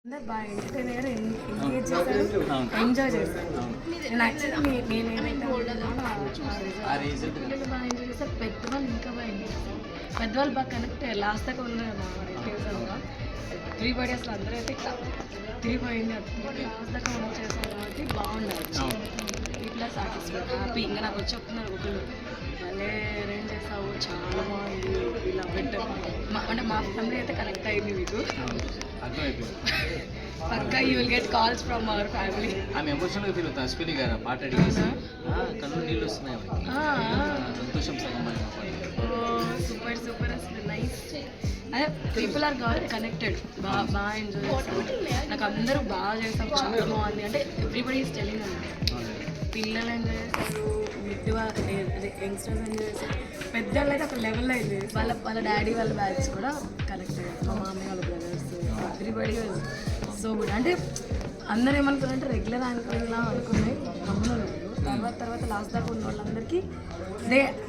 బాగా ఎంటర్టైన్ అయ్యారు, ఎంగేజ్ చేశారు, ఎంజాయ్ చేశారు. నేను యాక్చువల్లీ నేను ఏమైతే పిల్లలు బాగా ఎంజాయ్ చేస్తారు, పెద్దవాళ్ళు ఇంకా బాగా ఎంజాయ్ చేస్తారు. పెద్దవాళ్ళు బాగా కనెక్ట్ అయ్యారు. లాస్ట్ దాకా ఉన్నారు మా రిలేటివ్స్ అంతా, ఎవ్రీబడి అసలు అందరూ అయితే తిరిగిపోయింది. లాస్ట్ దాకా మనం చేస్తాం కాబట్టి బాగుండదు. ఇట్లా సాటిస్ఫై హ్యాపీ. ఇంకా నాకు వచ్చి చెప్తున్నారు ఒకళ్ళు, భలే అరేంజ్ చేస్తావు, చాలా బాగుంది, ఇలా బెటర్. అంటే మా ఫ్యామిలీ అయితే కనెక్ట్ అయింది మీకు. పక్కా you will get calls from our family. ఆమె ఎమోషనల్గా ఫీల్ అవుతుంది. అశ్విని గారు పాట అడిగేసి కళ్ళు నీళ్ళు వస్తున్నాయి, సంతోషం సగం. సూపర్ సూపర్, అసలు నైస్. అదే పీపుల్ ఆర్ కనెక్టెడ్, బాగా ఎంజాయ్ చేస్తారు. నాకు అందరూ బాగా చేస్తారు, చాలా బాగుంది. అంటే ఎవ్రీబడి ఈస్ టెలింగ్ అండి, పిల్లలు ఎంజాయ్ చేస్తారు, మిడ్ యంగ్స్టర్స్ ఎంజాయ్ చేస్తారు, పెద్దవాళ్ళు అయితే ఒక లెవెల్లో ఎంజాయ్ చేస్తారు. వాళ్ళ డాడీ వాళ్ళ బ్యాచ్ కూడా కనెక్ట్ అయ్యారు, మా మామయ్య వాళ్ళ బ్రదర్స్, ఎవ్రీబడి సో గుడ్. అంటే అందరూ ఏమనుకున్నారంటే రెగ్యులర్ యాంకర్లా అనుకున్నాయి, నమ్మలేదు. తర్వాత లాస్ట్ దాకా ఉన్న వాళ్ళందరికీ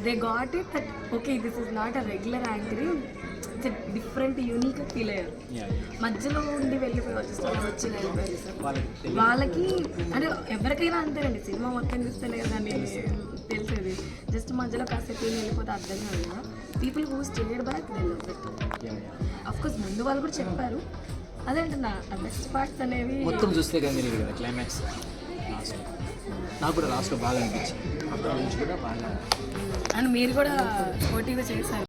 they got it that okay, this is not a regular anchoring, it's different, యూనిక్గా ఫీల్ అయ్యారు. మధ్యలో ఉండి వెళ్ళిపోయి వచ్చి వెళ్ళిపోయారు సార్. వాళ్ళకి అంటే ఎవరికైనా అంతేనండి, సినిమా మొత్తం చూస్తే లేదని తెలిసేది, జస్ట్ మధ్యలో కాసేపు వెళ్ళిపోతే అర్థం కాదు కదా. People who stayed back they love it. Of course ముందు వాళ్ళు కూడా చెప్పారు, అదే అంటున్నా బెస్ట్ పార్ట్స్ అనేవి మొత్తం చూస్తే కానీ కదా క్లైమాక్స్ లాస్ట్ నాకు కూడా లాస్ట్లో బాగా అనిపించింది. అప్పటి నుంచి కూడా బాగా, అండ్ మీరు కూడా పోటీగా చేశారు.